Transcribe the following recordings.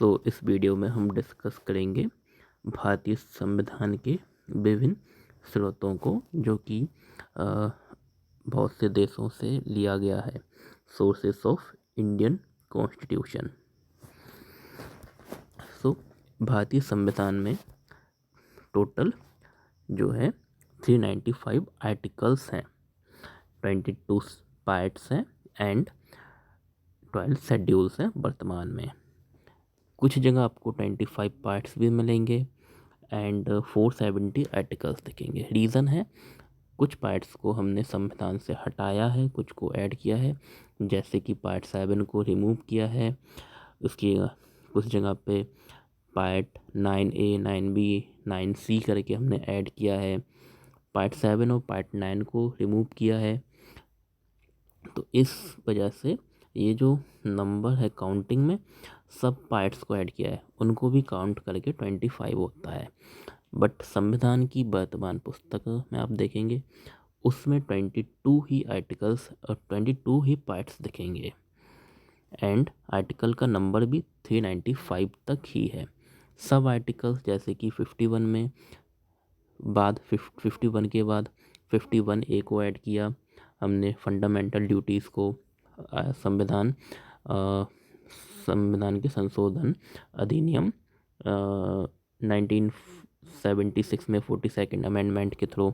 इस वीडियो में हम डिस्कस करेंगे भारतीय संविधान के विभिन्न स्रोतों को, जो कि बहुत से देशों से लिया गया है। Sources of Indian constitution. भारतीय संविधान में टोटल जो है 395 आर्टिकल्स हैं, 22 पार्ट्स हैं एंड 12 शेड्यूल्स हैं वर्तमान में। कुछ जगह आपको 25 पार्ट्स भी मिलेंगे एंड 470 आर्टिकल्स दिखेंगे। रीज़न है, कुछ पार्ट्स को हमने संविधान से हटाया है, कुछ को ऐड किया है, जैसे कि पार्ट 7 को रिमूव किया है। उसकी कुछ जगह पे पार्ट 9A 9B 9C करके हमने ऐड किया है। पार्ट 7 और पार्ट 9 को रिमूव किया है। तो इस वजह से ये जो नंबर है काउंटिंग में, सब पार्ट्स को ऐड किया है, उनको भी काउंट करके 25 होता है। बट संविधान की वर्तमान पुस्तक में आप देखेंगे उसमें 22 ही आर्टिकल्स और 22 ही पार्ट्स दिखेंगे एंड आर्टिकल का नंबर भी 395 तक ही है। सब आर्टिकल्स जैसे कि 51 में बाद 51 के बाद 51A को ऐड किया हमने, फंडामेंटल ड्यूटीज़ को। संविधान के संशोधन अधिनियम 1976 में 42nd अमेंडमेंट के थ्रू।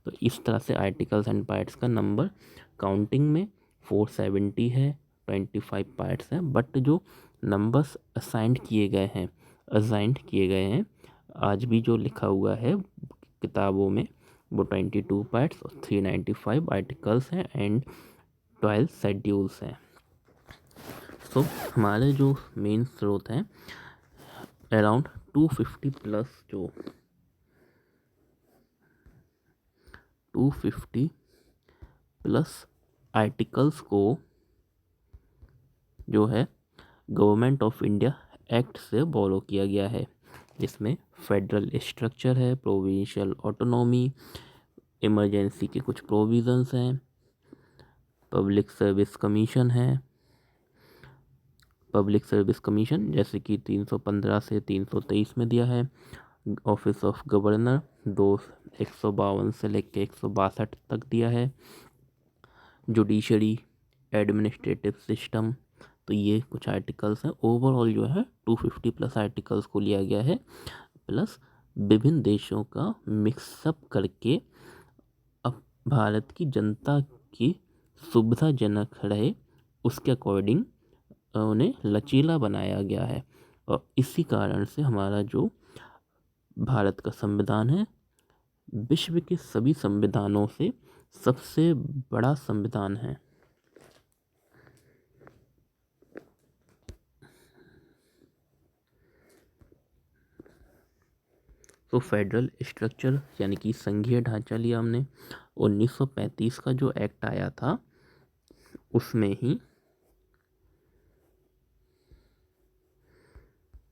तो इस तरह से आर्टिकल्स एंड पार्ट्स का नंबर काउंटिंग में 470 है, 25 पार्ट्स हैं, बट जो नंबर्स असाइंड किए गए हैं आज भी जो लिखा हुआ है किताबों में, वो 22 पार्ट्स और 395 आर्टिकल्स हैं एंड 12 शेड्यूल्स हैं। हमारे जो मेन स्रोत हैं अराउंड 250 प्लस आर्टिकल्स को जो है गवर्नमेंट ऑफ इंडिया एक्ट से बोरो किया गया है, जिसमें फेडरल स्ट्रक्चर है, प्रोविंशियल ऑटोनॉमी, इमरजेंसी के कुछ प्रोविजंस हैं, पब्लिक सर्विस कमीशन जैसे कि 315 से 323 में दिया है। ऑफिस ऑफ गवर्नर 152 से लेकर 162 तक दिया है। जुडिशरी, एडमिनिस्ट्रेटिव सिस्टम, तो ये कुछ आर्टिकल्स हैं। ओवरऑल जो है 250 प्लस आर्टिकल्स को लिया गया है, प्लस विभिन्न देशों का मिक्सअप करके अब भारत की जनता की सुविधाजनक रहे उसके अकॉर्डिंग उन्हें लचीला बनाया गया है। और इसी कारण से हमारा जो भारत का संविधान है विश्व के सभी संविधानों से सबसे बड़ा संविधान है। तो फेडरल स्ट्रक्चर यानी कि संघीय ढांचा लिया हमने। 1935 का जो एक्ट आया था उसमें ही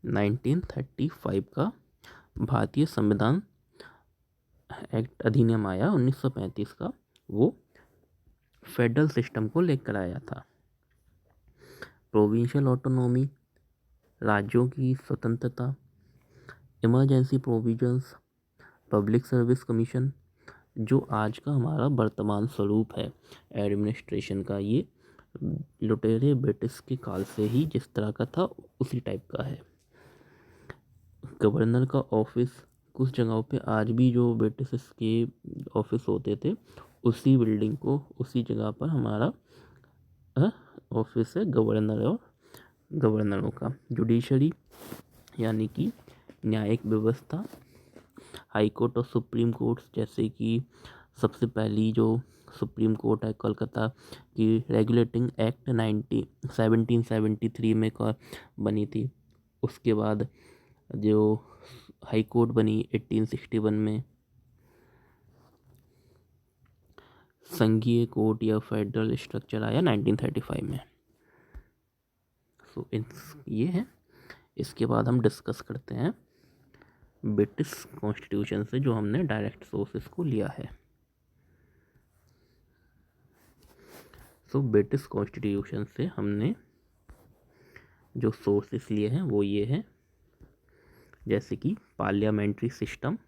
1935 का भारतीय संविधान एक्ट अधिनियम आया 1935 का, वो फेडरल सिस्टम को लेकर आया था। प्रोविंशियल ऑटोनॉमी, राज्यों की स्वतंत्रता, emergency provisions, public service commission, जो आज का हमारा वर्तमान स्वरूप है एडमिनिस्ट्रेशन का, ये लुटेरे ब्रिटिश के काल से ही जिस तरह का था उसी टाइप का है। गवर्नर का ऑफिस कुछ जगहों पे आज भी जो ब्रिटिश के ऑफिस होते थे उसी बिल्डिंग को, उसी जगह पर हमारा ऑफिस है गवर्नर और गवर्नरों का। जुडिशरी यानी कि न्यायिक व्यवस्था, हाई कोर्ट और सुप्रीम कोर्ट, जैसे कि सबसे पहली जो सुप्रीम कोर्ट है कोलकाता की, रेगुलेटिंग एक्ट 1773 में बनी थी। उसके बाद जो हाई कोर्ट बनी 1861 में। संघीय कोर्ट या फेडरल स्ट्रक्चर आया 1935 में। ये है। इसके बाद हम डिस्कस करते हैं ब्रिटिश कॉन्स्टिट्यूशन से, जो हमने डायरेक्ट सोर्सेस को लिया है। ब्रिटिश कॉन्स्टिट्यूशन से हमने जो सोर्स इसलिए हैं वो ये है, जैसे कि पार्लियामेंट्री सिस्टम।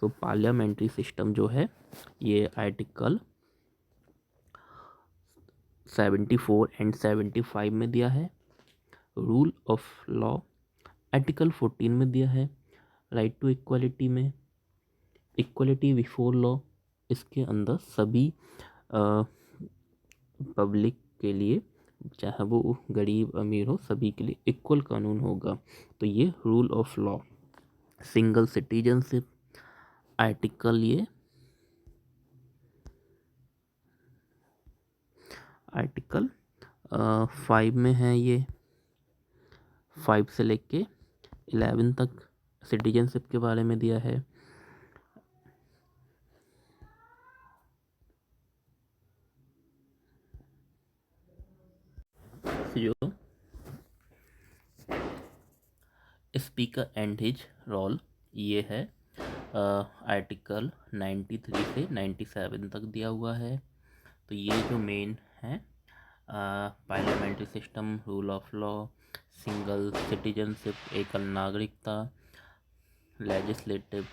तो पार्लियामेंट्री सिस्टम जो है ये आर्टिकल 74 एंड 75 में दिया है। रूल ऑफ लॉ आर्टिकल 14 में दिया है। राइट टू इक्वलिटी में इक्वलिटी बिफोर लॉ, इसके अंदर सभी पब्लिक के लिए, चाहे वो गरीब अमीर हो, सभी के लिए इक्वल कानून होगा। तो ये rule of law. Single citizenship article ये आर्टिकल 5 में है। ये 5 से लेके 11 तक सिटीजनशिप के बारे में दिया है। जो स्पीकर एंड हिज रोल ये है आर्टिकल 93 से 97 तक दिया हुआ है। तो ये जो मेन है parliamentary system, rule of law, single citizenship, एकल नागरिकता, लेजिस्लेटिव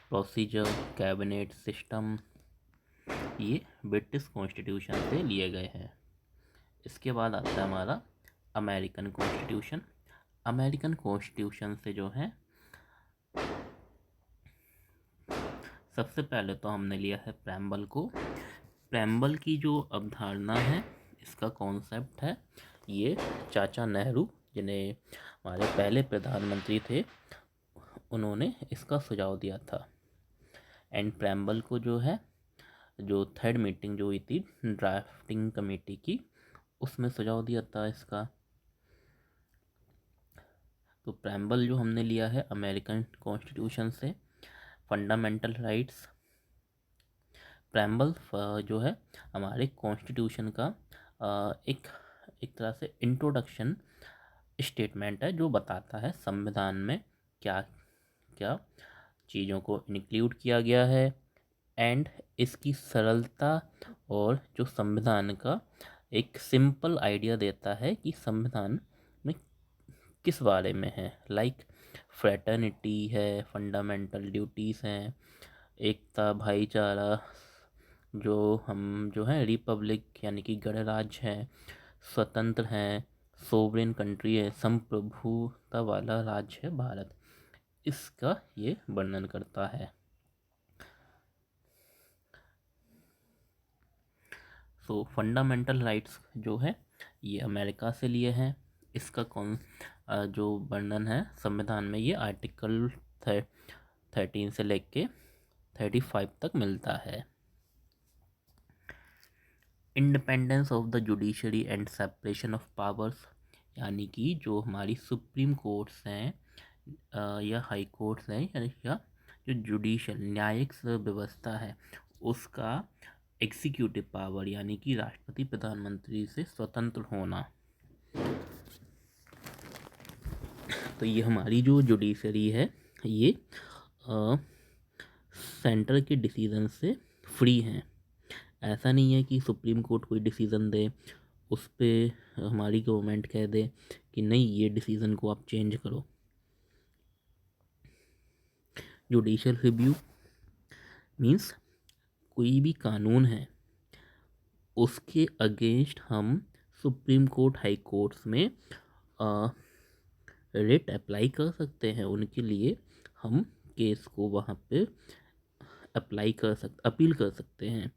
प्रोसीजर, कैबिनेट सिस्टम, ये ब्रिटिश कॉन्स्टिट्यूशन से लिए गए हैं। इसके बाद आता है हमारा अमेरिकन कॉन्स्टिट्यूशन। अमेरिकन कॉन्स्टिट्यूशन से जो है सबसे पहले तो हमने लिया है प्रेम्बल को। प्रेम्बल की जो अवधारणा है, इसका कॉन्सेप्ट है, ये चाचा नेहरू, जिन्हें हमारे पहले प्रधानमंत्री थे, उन्होंने इसका सुझाव दिया था। एंड प्रेम्बल को जो है, जो थर्ड मीटिंग जो हुई थी ड्राफ्टिंग कमेटी की, उसमें सुझाव दिया था इसका। तो प्रेम्बल जो हमने लिया है अमेरिकन कॉन्स्टिट्यूशन से। फंडामेंटल राइट्स प्रेम्बल जो है हमारे कॉन्स्टिट्यूशन का एक तरह से इंट्रोडक्शन स्टेटमेंट है, जो बताता है संविधान में क्या क्या चीज़ों को इंक्लूड किया गया है। एंड इसकी सरलता और जो संविधान का एक सिंपल आइडिया देता है कि संविधान में किस बारे में है। लाइक फ्रेटर्निटी है, फंडामेंटल ड्यूटीज़ हैं, एकता, भाईचारा, जो है रिपब्लिक यानी कि गणराज्य है, स्वतंत्र हैं, सोवरेन कंट्री है, संप्रभुता वाला राज्य है भारत, इसका ये वर्णन करता है। सो फंडामेंटल राइट्स जो है ये अमेरिका से लिए हैं। इसका जो वर्णन है संविधान में, ये आर्टिकल 13 से लेके 35 तक मिलता है। Independence of the judiciary and separation of powers, यानी कि जो हमारी सुप्रीम कोर्ट्स हैं या हाई कोर्ट्स हैं, या जो जुडिशल न्यायिक व्यवस्था है, उसका एग्जीक्यूटिव पावर यानी कि राष्ट्रपति प्रधानमंत्री से स्वतंत्र होना। तो ये हमारी जो जुडिशरी है, ये सेंटर के डिसीजन से फ्री हैं। ऐसा नहीं है कि सुप्रीम कोर्ट कोई डिसीज़न दे, उस पर हमारी गवर्नमेंट कह दे कि नहीं ये डिसीज़न को आप चेंज करो। जुडिशियल रिव्यू मीन्स कोई भी कानून है उसके अगेंस्ट हम सुप्रीम कोर्ट, हाई कोर्ट्स में रिट अप्लाई कर सकते हैं। उनके लिए हम केस को वहाँ पे अपील कर सकते हैं।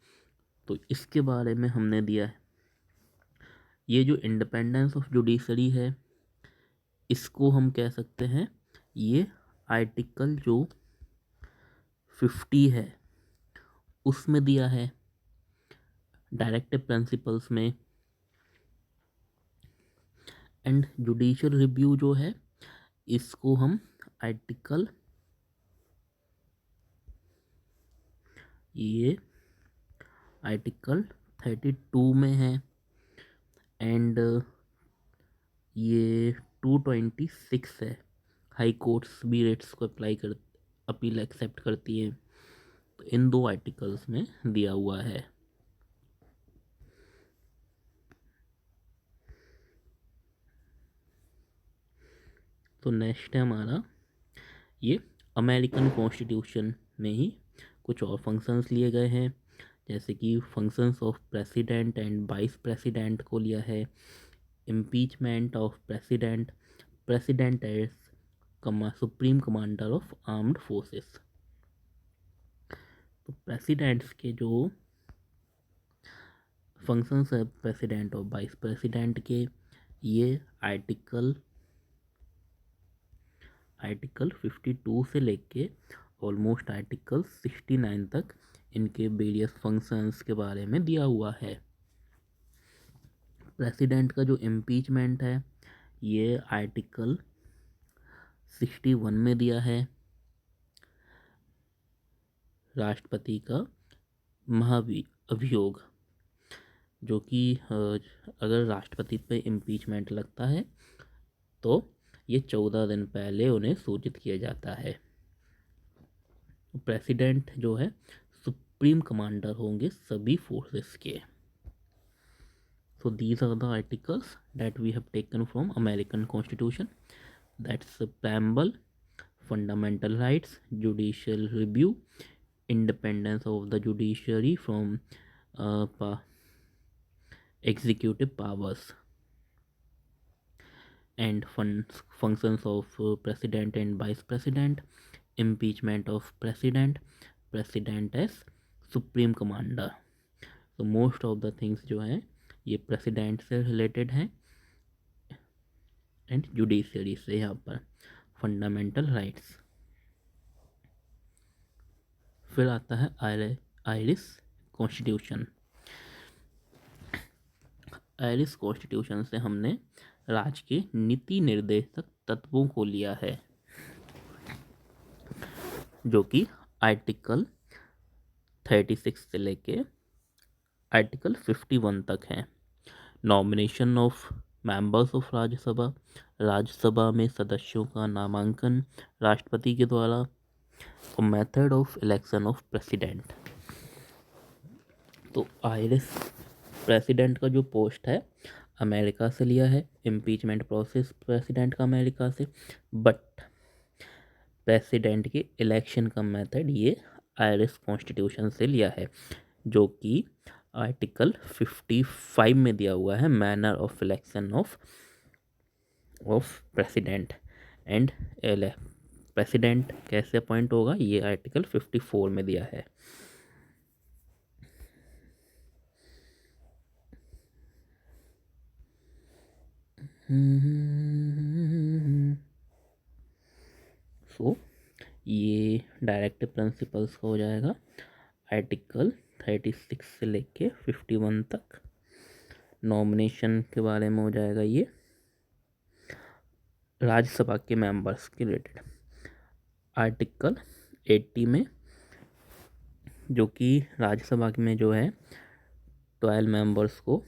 तो इसके बारे में हमने दिया है। ये जो इंडिपेंडेंस ऑफ जुडिशरी है, इसको हम कह सकते हैं, ये आर्टिकल जो 50 है उसमें दिया है, डायरेक्टिव प्रिंसिपल्स में। एंड जुडिशियल रिव्यू जो है, इसको हम आर्टिकल ये आर्टिकल 32 में है। एंड ये 226 है। हाई कोर्ट्स भी रेट्स को अपील एक्सेप्ट करती है। तो इन दो आर्टिकल्स में दिया हुआ है। तो नेक्स्ट है हमारा ये अमेरिकन कॉन्स्टिट्यूशन में ही कुछ और फंक्शंस लिए गए हैं, जैसे कि functions of president and vice president को लिया है, impeachment of president, president as supreme commander of armed forces. तो प्रेसिडेंट्स के जो फंक्शंस है प्रेसिडेंट और वाइस प्रेसिडेंट के, ये आर्टिकल 52 से लेके ऑलमोस्ट आर्टिकल 69 तक इनके वेरियस फंक्शंस के बारे में दिया हुआ है। प्रेसिडेंट का जो इम्पीचमेंट है ये आर्टिकल 61 में दिया है। राष्ट्रपति का महाअभियोग, जो कि अगर राष्ट्रपति पे इम्पीचमेंट लगता है तो ये 14 दिन पहले उन्हें सूचित किया जाता है। प्रेसिडेंट जो है सुप्रीम कमांडर होंगे सभी फोर्सेस के। So these are the articles that we have taken from American Constitution. That's the preamble, fundamental rights, judicial review, independence of the judiciary from executive powers, and functions of president and vice president, impeachment of president, president as supreme commander. So most of the things जो हैं ये president से related हैं and judiciary से। यहाँ पर fundamental rights. फिर आता है आयरिश कॉन्स्टिट्यूशन। आयरिश कॉन्स्टिट्यूशन से हमने राज्य के नीति निर्देशक तत्वों को लिया है, जो कि आर्टिकल 36 से लेके आर्टिकल 51 तक है। Nomination of members of Rajya Sabha, Rajya Sabha में सदस्यों का नामांकन राष्ट्रपति के द्वारा, और method of election of president. तो आयरिश प्रेसिडेंट का जो पोस्ट है अमेरिका से लिया है, इम्पीचमेंट प्रोसेस प्रेसिडेंट का अमेरिका से, बट प्रेसिडेंट के इलेक्शन का मेथड ये आयरिश कॉन्स्टिट्यूशन से लिया है, जो कि आर्टिकल 55 में दिया हुआ है। Manner of election of president and president कैसे अपॉइंट होगा ये आर्टिकल 54 में दिया है। सो ये डायरेक्टिव प्रिंसिपल्स का हो जाएगा आर्टिकल 36 से लेके 51 तक। नॉमिनेशन के बारे में हो जाएगा ये राज्यसभा के मेंबर्स के रिलेटेड। आर्टिकल 80 में, जो कि राज्यसभा में जो है 12 मेंबर्स को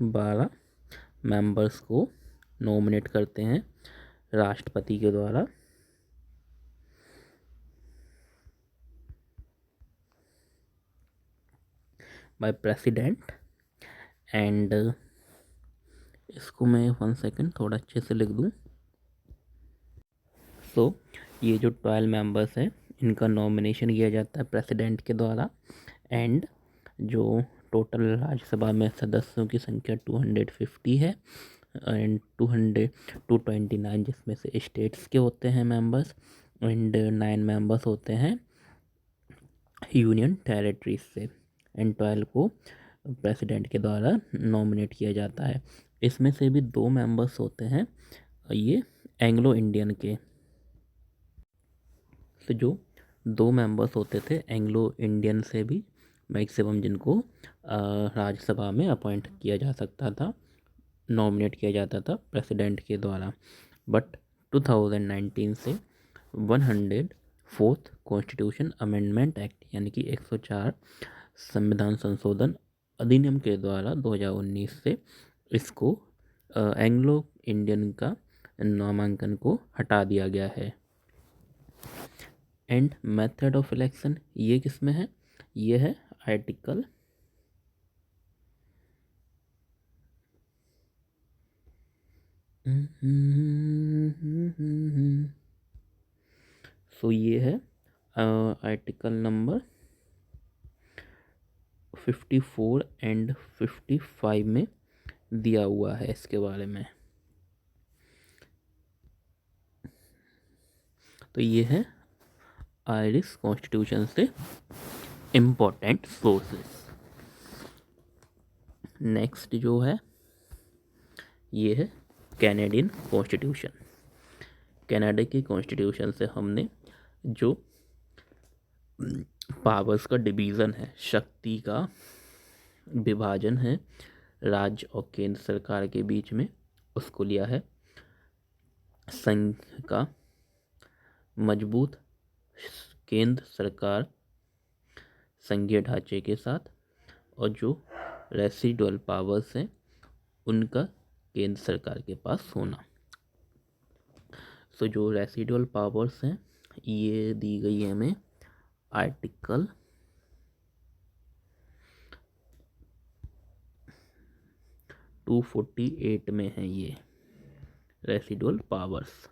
12 मेंबर्स को नॉमिनेट करते हैं राष्ट्रपति के द्वारा। बाय प्रेसिडेंट एंड इसको मैं 1 सेकेंड थोड़ा अच्छे से लिख दूं। सो ये जो 12 मेंबर्स हैं इनका नॉमिनेशन किया जाता है प्रेसिडेंट के द्वारा, एंड जो टोटल राज्यसभा में सदस्यों की संख्या 250 है एंड 229 जिसमें से स्टेट्स के होते हैं मेंबर्स, एंड 9 मेंबर्स होते हैं यूनियन टेरिटरीज से, एंड 12 को प्रेसिडेंट के द्वारा नॉमिनेट किया जाता है। इसमें से भी 2 मेंबर्स होते हैं ये एंग्लो इंडियन के। तो जो 2 मेंबर्स होते थे एंग्लो इंडियन से भी मैक्सिमम जिनको राज्यसभा में अपॉइंट किया जा सकता था, नॉमिनेट किया जाता था प्रेसिडेंट के द्वारा। बट 2019 से 104th कॉन्स्टिट्यूशन अमेंडमेंट एक्ट यानी कि 104 संविधान संशोधन अधिनियम के द्वारा 2019 से इसको एंग्लो इंडियन का नामांकन को हटा दिया गया है। एंड मेथड ऑफ इलेक्शन ये किस में है? ये है आर्टिकल सो ये है आर्टिकल नंबर 54 एंड 55 में दिया हुआ है इसके बारे में। तो ये है आयरिश कॉन्स्टिट्यूशन से इम्पोर्टेंट सोर्सेस। नेक्स्ट जो है ये है कैनेडियन कॉन्स्टिट्यूशन। कनाडा की कॉन्स्टिट्यूशन से हमने जो पावर्स का डिवीज़न है, शक्ति का विभाजन है राज्य और केंद्र सरकार के बीच में, उसको लिया है। संघ का मजबूत केंद्र सरकार संघीय ढांचे के साथ, और जो रेसिडुअल पावर्स हैं उनका केंद्र सरकार के पास होना। सो जो रेसिडुअल पावर्स हैं ये दी गई है हमें आर्टिकल 248 में है। ये residual powers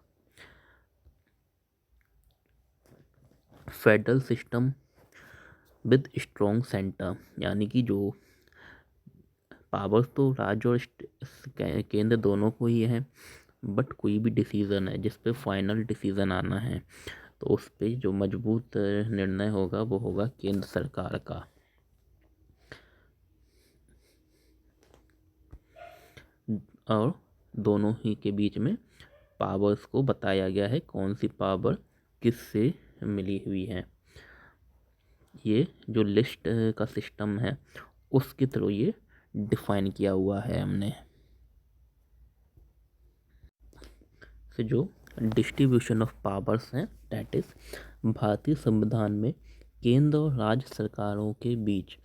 federal system with strong centre, यानी कि जो पावर्स तो राज्य और केंद्र दोनों को ही है, बट कोई भी डिसीज़न है जिस पे फाइनल डिसीज़न आना है तो उस पे जो मजबूत निर्णय होगा वो होगा केंद्र सरकार का। और दोनों ही के बीच में पावर्स को बताया गया है कौन सी पावर किससे मिली हुई है। ये जो लिस्ट का सिस्टम है उसके थ्रू ये डिफाइन किया हुआ है हमने। तो जो डिस्ट्रीब्यूशन ऑफ पावर्स हैं दैट इज भारतीय संविधान में केंद्र और राज्य सरकारों के बीच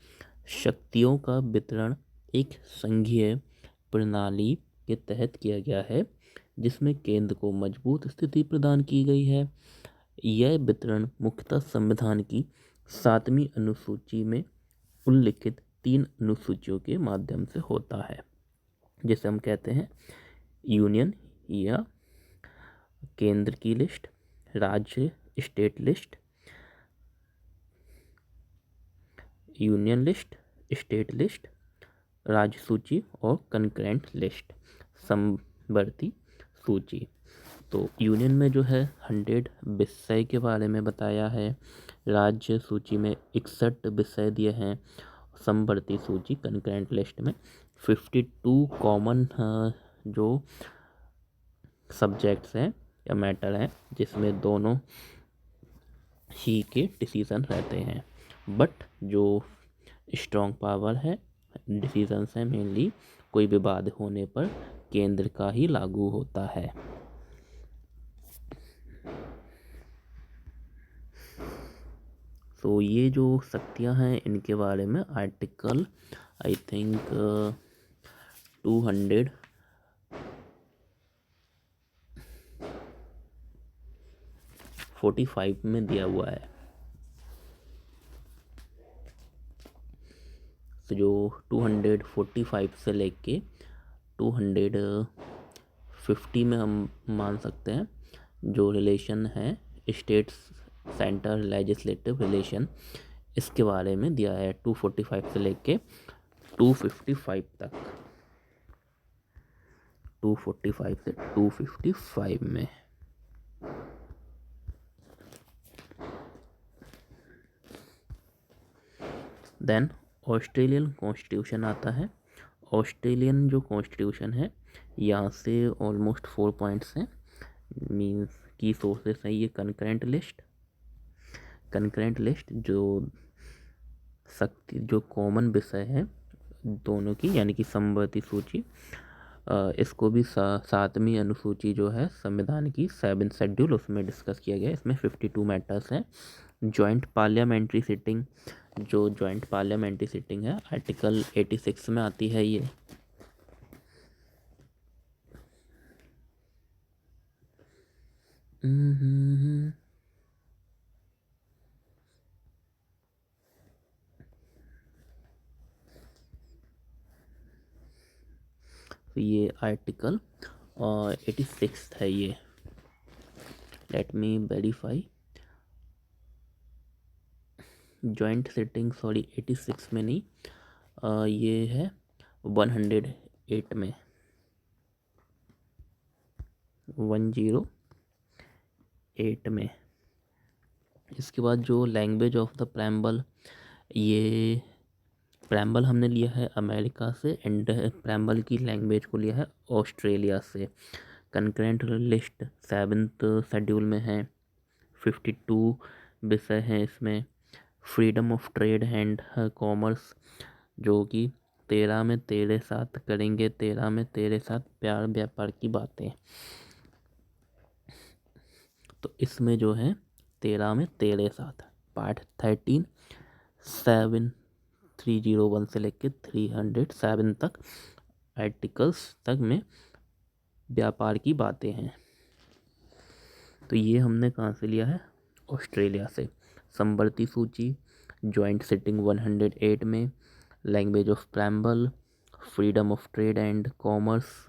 शक्तियों का वितरण एक संघीय प्रणाली के तहत किया गया है, जिसमें केंद्र को मजबूत स्थिति प्रदान की गई है। यह वितरण मुख्यतः संविधान की 7वीं अनुसूची में उल्लिखित 3 अनुसूचियों के माध्यम से होता है, जिसे हम कहते हैं यूनियन या केंद्र की लिस्ट, राज्य state list, union list, state list, राज्य सूची और कंकरेंट लिस्ट, समवर्ती सूची। तो यूनियन में जो है 100 विषय के बारे में बताया है, राज्य सूची में 61 विषय दिए हैं, समवर्ती सूची कंकरेंट लिस्ट में 52 कॉमन जो सब्जेक्ट्स हैं या मैटर हैं जिसमें दोनों ही के डिसीजन रहते हैं, बट जो स्ट्रॉन्ग पावर है डिसीजंस हैं मेनली कोई विवाद होने पर केंद्र का ही लागू होता है। तो ये जो शक्तियां हैं इनके बारे में आर्टिकल आई थिंक 245 में दिया हुआ है। तो जो 245 से लेके 250 में हम मान सकते हैं जो रिलेशन है स्टेट्स सेंटर लेजिस्लेटिव रिलेशन, इसके बारे में दिया है 245 से लेके 255 तक। 245 से 255 में देन ऑस्ट्रेलियन कॉन्स्टिट्यूशन आता है। ऑस्ट्रेलियन जो कॉन्स्टिट्यूशन है यहाँ से ऑलमोस्ट 4 पॉइंट्स हैं, मीन्स की सोर्सेस है ये कंकरेंट लिस्ट। कंकरेंट लिस्ट जो जो कॉमन विषय है दोनों की, यानी कि समवर्ती सूची, इसको भी 7वीं अनुसूची जो है संविधान की 7th शेड्यूल उसमें डिस्कस किया गया है। इसमें 52 मैटर्स हैं। जॉइंट पार्लियामेंट्री सिटिंग, जो जॉइंट पार्लियामेंट्री सिटिंग है आर्टिकल 86 में आती है ये। तो ये आर्टिकल 86 है ये, let me verify. Joint sitting, sorry 86 में नहीं, ये है 108 में, 108 में। इसके बाद जो लैंग्वेज ऑफ द प्रेम्बल, ये प्रेम्बल हमने लिया है अमेरिका से एंड प्रेम्बल की लैंग्वेज को लिया है ऑस्ट्रेलिया से। कंकरेंट लिस्ट 7th शेड्यूल में है, 52 विषय हैं इसमें। Freedom of trade and commerce, जो कि 13 में तेरे साथ करेंगे, 13 में तेरे साथ प्यार व्यापार की बातें। तो इसमें जो है 13 में तेरे साथ, पार्ट 13 301 से लेकर 307 तक आर्टिकल्स तक में व्यापार की बातें हैं। तो ये हमने कहाँ से लिया है? ऑस्ट्रेलिया से। संवर्ती सूची, जॉइंट सिटिंग 108 में, language of preamble, freedom of trade and commerce,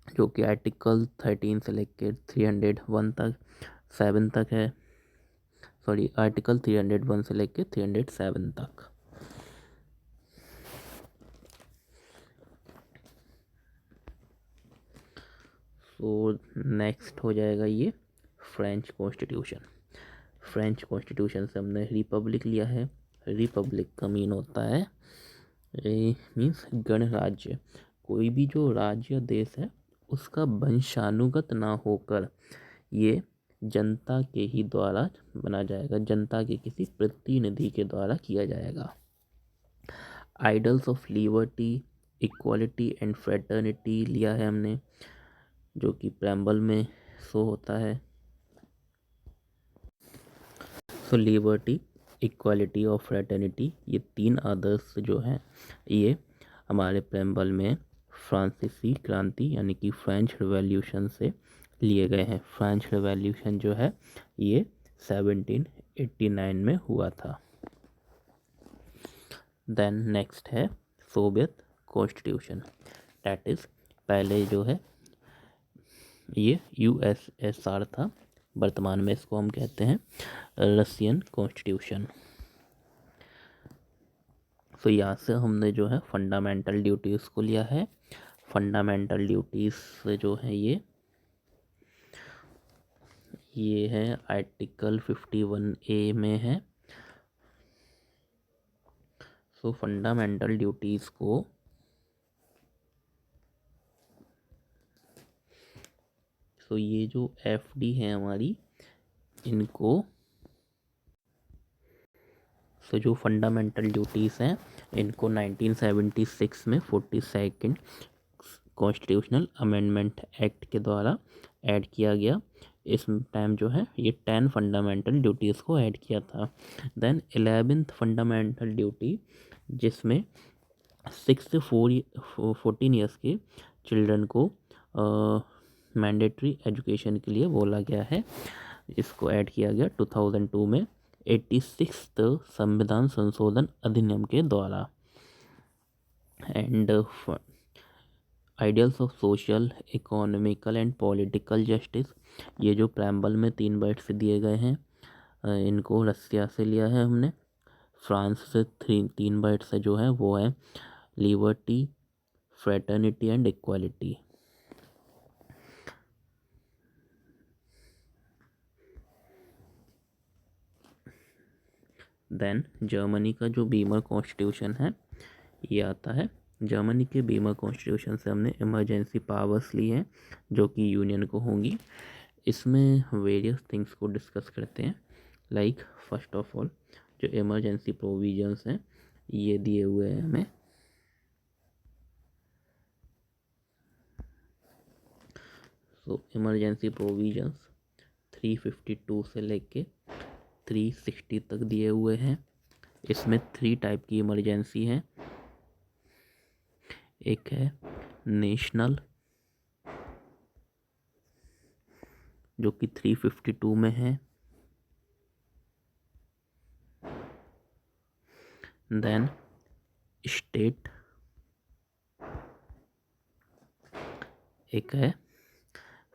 जो कि आर्टिकल 13 से लेकर 301 तक 7 तक है, सॉरी आर्टिकल 301 से लेकर 307 तक। तो नेक्स्ट हो जाएगा ये फ्रेंच कॉन्स्टिट्यूशन। फ्रेंच कॉन्स्टिट्यूशन से हमने रिपब्लिक लिया है। रिपब्लिक का मीन होता है, मीन्स गणराज्य। कोई भी जो राज्य देश है उसका वंशानुगत ना होकर ये जनता के ही द्वारा बना जाएगा, जनता के किसी प्रतिनिधि के द्वारा किया जाएगा। Idols of liberty, equality and fraternity लिया है हमने, जो कि प्रेम्बल में शो होता है। सो लिबर्टी, इक्वालिटी और फ्रेटर्निटी, ये 3 आदर्श जो हैं ये हमारे प्रेम्बल में फ्रांसीसी क्रांति यानी कि फ्रेंच रिवॉल्यूशन से लिए गए हैं। फ्रेंच रिवॉल्यूशन जो है ये 1789 में हुआ था। देन नेक्स्ट है सोवियत कॉन्स्टिट्यूशन, दैट इज पहले जो है ये यूएसएसआर था, वर्तमान में इसको हम कहते हैं रशियन कॉन्स्टिट्यूशन। तो यहाँ से हमने जो है फंडामेंटल ड्यूटीज़ को लिया है। फंडामेंटल ड्यूटीज़ जो है ये है आर्टिकल 51A में है। सो फंडामेंटल ड्यूटीज़ को ये जो एफडी है हमारी, इनको जो फंडामेंटल ड्यूटीज़ हैं इनको 1976 में 42nd कॉन्स्टिट्यूशनल अमेंडमेंट एक्ट के द्वारा ऐड किया गया। इस टाइम जो है ये 10 फंडामेंटल ड्यूटीज़ को ऐड किया था। देन 11th फंडामेंटल ड्यूटी, जिसमें 6 से 14 ईयर्स के चिल्ड्रन को मैंडेटरी एजुकेशन के लिए बोला गया है, इसको ऐड किया गया 2002 में 86th संविधान संशोधन अधिनियम के द्वारा। And ideals of social, economical and political justice, ये जो प्रेम्बल में 3 वर्ड्स दिए गए हैं इनको रसिया से लिया है हमने। फ्रांस से 3 वर्ड्स जो है वो है liberty, fraternity and equality. Then Germany का जो बीमर कॉन्स्टिट्यूशन है ये आता है। जर्मनी के बीमर कॉन्स्टिट्यूशन से हमने इमरजेंसी पावर्स ली हैं जो कि यूनियन को होंगी। इसमें वेरियस थिंग्स को डिस्कस करते हैं, लाइक फर्स्ट ऑफ ऑल जो इमरजेंसी प्रोविजंस हैं ये दिए हुए हैं हमें। सो इमरजेंसी प्रोविजंस 352 से लेके 360 तक दिए हुए हैं। इसमें 3 टाइप की इमरजेंसी हैं। एक है नेशनल, जो कि 352 में है। देन स्टेट एक है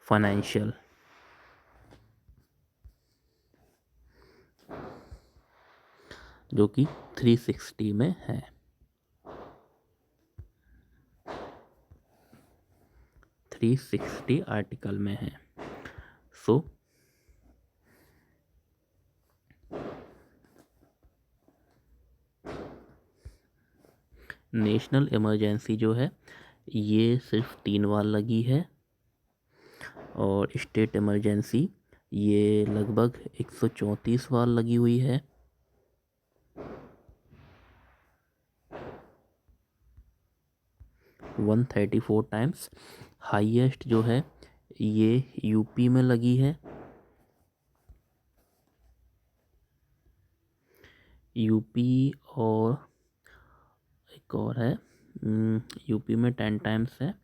फाइनेंशियल, जो कि 360 में है। 360 आर्टिकल में है। सो नेशनल इमरजेंसी जो है ये सिर्फ 3 बार लगी है, और स्टेट इमरजेंसी ये लगभग 134 बार लगी हुई है। One 134 times. हाईएस्ट जो है ये यूपी में लगी है। यूपी और एक और है, यूपी में 10 टाइम्स है।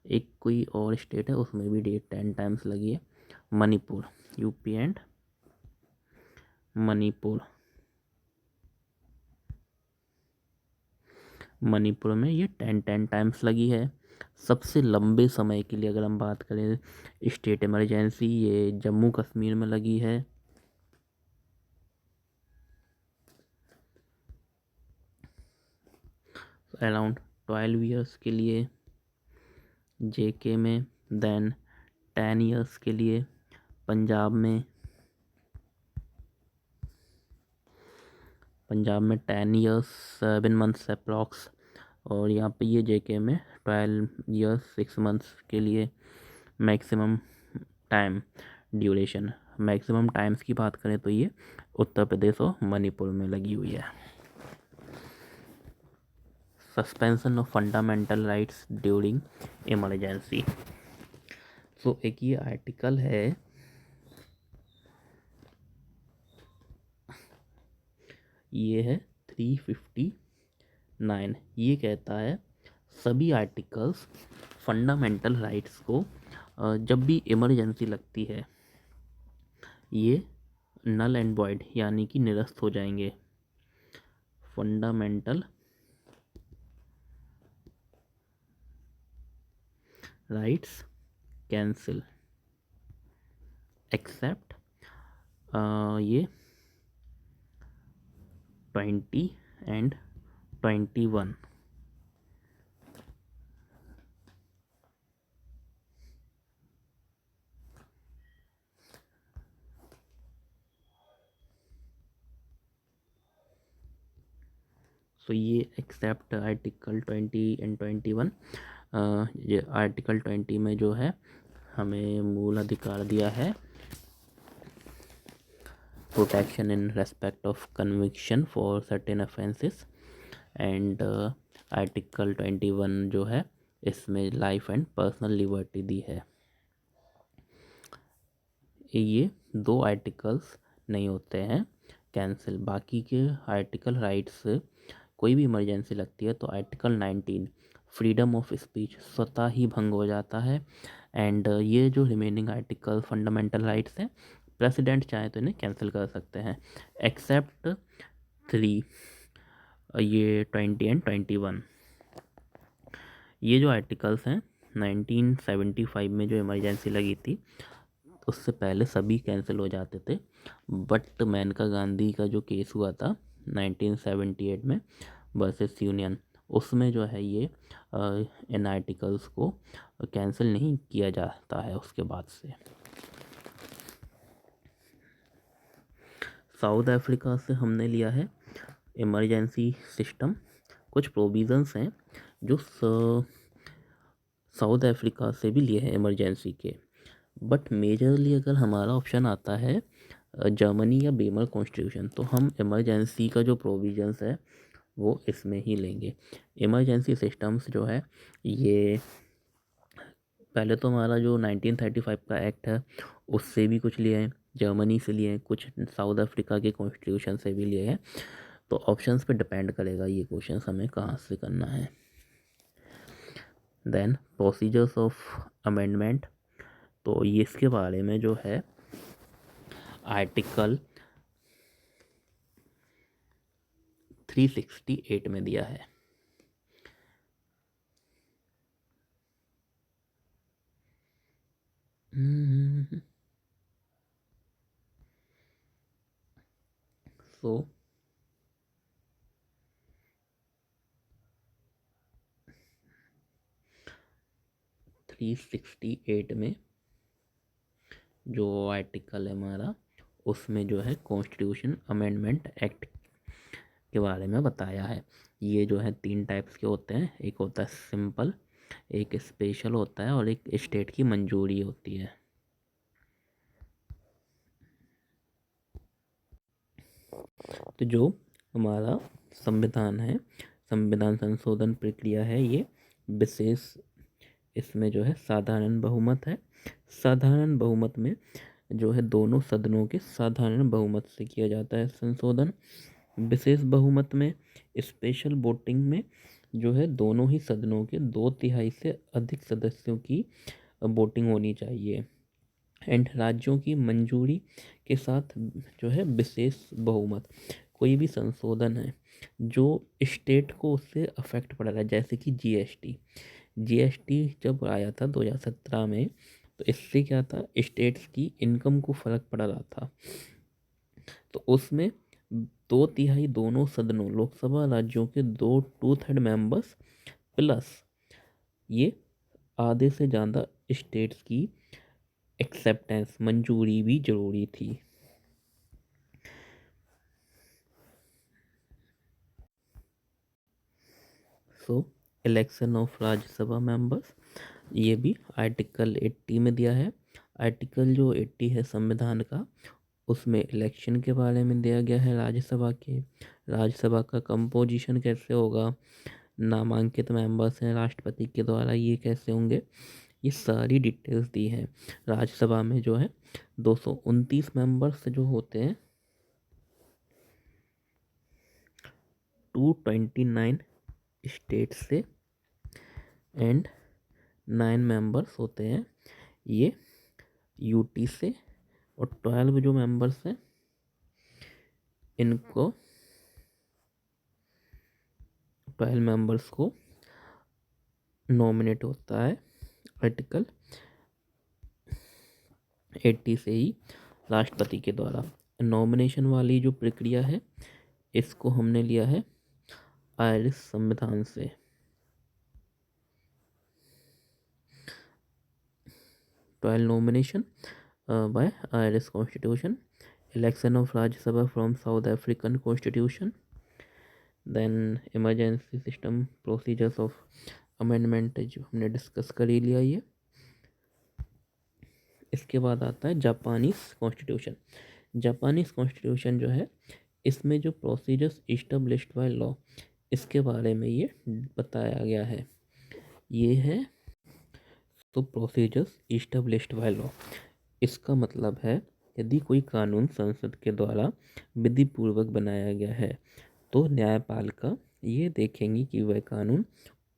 एक कोई और स्टेट है उसमें भी 10 टाइम्स लगी है, मणिपुर। UP and Manipur. मणिपुर में ये 10 टाइम्स लगी है। सबसे लंबे समय के लिए अगर हम बात करें स्टेट इमरजेंसी, ये जम्मू कश्मीर में लगी है। अराउंड 12 ईयर्स के लिए जेके में। देन 10 ईयर्स के लिए पंजाब में। पंजाब में 10 ईयर्स 7 मंथ्स अप्रॉक्स। और यहाँ पे ये जेके में 12 ईयर्स 6 मंथ्स के लिए maximum time duration. Maximum times की बात करें तो ये उत्तर प्रदेश और मणिपुर में लगी हुई है। Suspension of fundamental rights during emergency. So एक ये आर्टिकल है, ये है 359। ये कहता है सभी आर्टिकल्स फंडामेंटल राइट्स को जब भी इमरजेंसी लगती है ये नल एंड वॉइड यानी कि निरस्त हो जाएंगे। फंडामेंटल राइट्स कैंसिल एक्सेप्ट ये 20 एंड 21। तो ये एक्सेप्ट आर्टिकल 20 एंड 21। ये आर्टिकल 20 में जो है हमें मूल अधिकार दिया है protection in respect of conviction for certain offences. And article 21 जो है इसमें लाइफ एंड पर्सनल लिबर्टी दी है। ये 2 आर्टिकल्स नहीं होते हैं कैंसिल। बाकी के आर्टिकल राइट्स कोई भी इमरजेंसी लगती है तो आर्टिकल 19 फ्रीडम ऑफ स्पीच स्वतः ही भंग हो जाता है। एंड ये जो रिमेनिंग आर्टिकल फंडामेंटल राइट्स हैं प्रेसिडेंट चाहे तो इन्हें कैंसिल कर सकते हैं एक्सेप्ट 3, ये 20 एंड 21। ये जो आर्टिकल्स हैं 1975 में जो इमरजेंसी लगी थी उससे पहले सभी कैंसिल हो जाते थे। बट मेनका गांधी का जो केस हुआ था 1978 में वर्सेस यूनियन, उसमें जो है ये इन आर्टिकल्स को कैंसिल नहीं किया जाता है उसके बाद से। साउथ अफ्रीका से हमने लिया है इमरजेंसी सिस्टम। कुछ प्रोविज़न्स हैं जो साउथ अफ्रीका से भी लिए हैं इमरजेंसी के। बट मेजरली अगर हमारा ऑप्शन आता है जर्मनी या बीमर कॉन्स्टिट्यूशन तो हम इमरजेंसी का जो प्रोविज़न्स है वो इसमें ही लेंगे। इमरजेंसी सिस्टम्स जो है ये पहले तो हमारा जो 1935 का एक्ट है उससे भी कुछ लिए हैं, जर्मनी से लिए हैं, कुछ साउथ अफ्रीका के कॉन्स्टिट्यूशन से भी लिए हैं। तो ऑप्शंस पे डिपेंड करेगा ये क्वेश्चन हमें कहाँ से करना है। देन प्रोसीजर्स ऑफ अमेंडमेंट, तो ये इसके बारे में जो है आर्टिकल 368 में दिया है। सो 368 में जो आर्टिकल है हमारा, उसमें जो है कॉन्स्टिट्यूशन अमेंडमेंट एक्ट के बारे में बताया है। ये जो है 3 टाइप्स के होते हैं, एक होता है सिंपल, एक स्पेशल होता है और एक स्टेट की मंजूरी होती है। तो जो हमारा संविधान है, संविधान संशोधन प्रक्रिया है, ये विशेष इसमें जो है साधारण बहुमत है। साधारण बहुमत में जो है दोनों सदनों के साधारण बहुमत से किया जाता है संशोधन। विशेष बहुमत में, स्पेशल वोटिंग में जो है दोनों ही सदनों के 2/3 से अधिक सदस्यों की वोटिंग होनी चाहिए। एंड राज्यों की मंजूरी के साथ जो है विशेष बहुमत। कोई भी संशोधन है जो स्टेट को उससे अफेक्ट पड़ रहा है, जैसे कि जीएसटी जब आया था 2017 में, तो इससे क्या था, स्टेट्स की इनकम को फर्क पड़ रहा था। तो उसमें 2/3 दोनों सदनों, लोकसभा राज्यों के 2/3 मेंबर्स प्लस ये आधे से ज़्यादा स्टेट्स की एक्सेप्टेंस, मंजूरी भी जरूरी थी। सो इलेक्शन ऑफ राज्यसभा मेंबर्स, ये भी आर्टिकल 80 में दिया है। आर्टिकल जो 80 है संविधान का, उसमें इलेक्शन के बारे में दिया गया है राज्यसभा के। राज्यसभा का कंपोजिशन कैसे होगा, नामांकित मेंबर्स हैं राष्ट्रपति के द्वारा, ये कैसे होंगे, ये सारी डिटेल्स दी हैं। राज्यसभा में जो है 229 मेंबर्स जो होते हैं, 229 स्टेट से, एंड 9 मेंबर्स होते हैं ये यूटी से, और 12 जो मेंबर्स हैं इनको 12 मेंबर्स को नॉमिनेट होता है आर्टिकल 80 से ही राष्ट्रपति के द्वारा। नॉमिनेशन वाली जो प्रक्रिया है, इसको हमने लिया है आयरिश संविधान से। Trial nomination by Irish constitution, election of Rajya Sabha from South African constitution, then emergency system procedures of amendment जो हमने डिस्कस कर ही लिया ये। इसके बाद आता है जापानीज कॉन्स्टिट्यूशन। जापानीज कॉन्स्टिट्यूशन जो है, इसमें जो प्रोसीजर्स इस्टेब्लिश्ड बाय लॉ, इसके बारे में ये बताया गया है। ये है तो प्रोसीजर्स इस्टेब्लिश्ड बाय लॉ, इसका मतलब है यदि कोई कानून संसद के द्वारा विधि पूर्वक बनाया गया है, तो न्यायपालिका ये देखेंगी कि वह कानून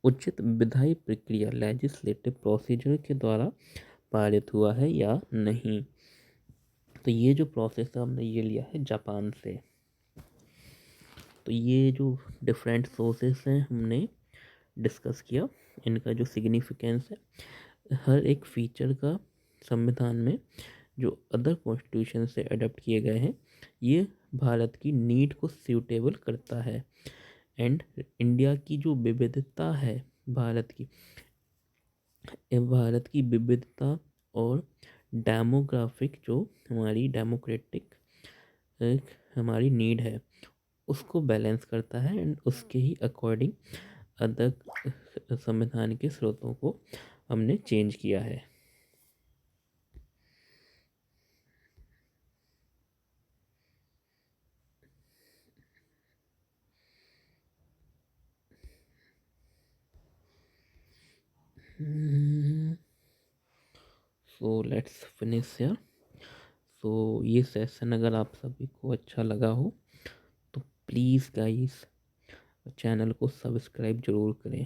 उचित विधायी प्रक्रिया, लेजिस्लेटिव प्रोसीजर के द्वारा पारित हुआ है या नहीं। तो ये जो प्रोसेस है हमने ये लिया है जापान से। तो ये जो डिफरेंट सोर्सेस हैं हमने डिस्कस किया, इनका जो सिग्निफिकेंस है, हर एक फीचर का संविधान में जो अदर कॉन्स्टिट्यूशन से अडॉप्ट किए गए हैं, ये भारत की नीड को सूटेबल करता है। एंड इंडिया की जो विविधता है, भारत की विविधता और डेमोग्राफिक जो हमारी डेमोक्रेटिक हमारी नीड है, उसको बैलेंस करता है। एंड उसके ही अकॉर्डिंग अदर संविधान के स्रोतों को हमने चेंज किया है। So let's finish here. So ये सेशन अगर आप सभी को अच्छा लगा हो तो प्लीज़ गाइस चैनल को सब्सक्राइब ज़रूर करें।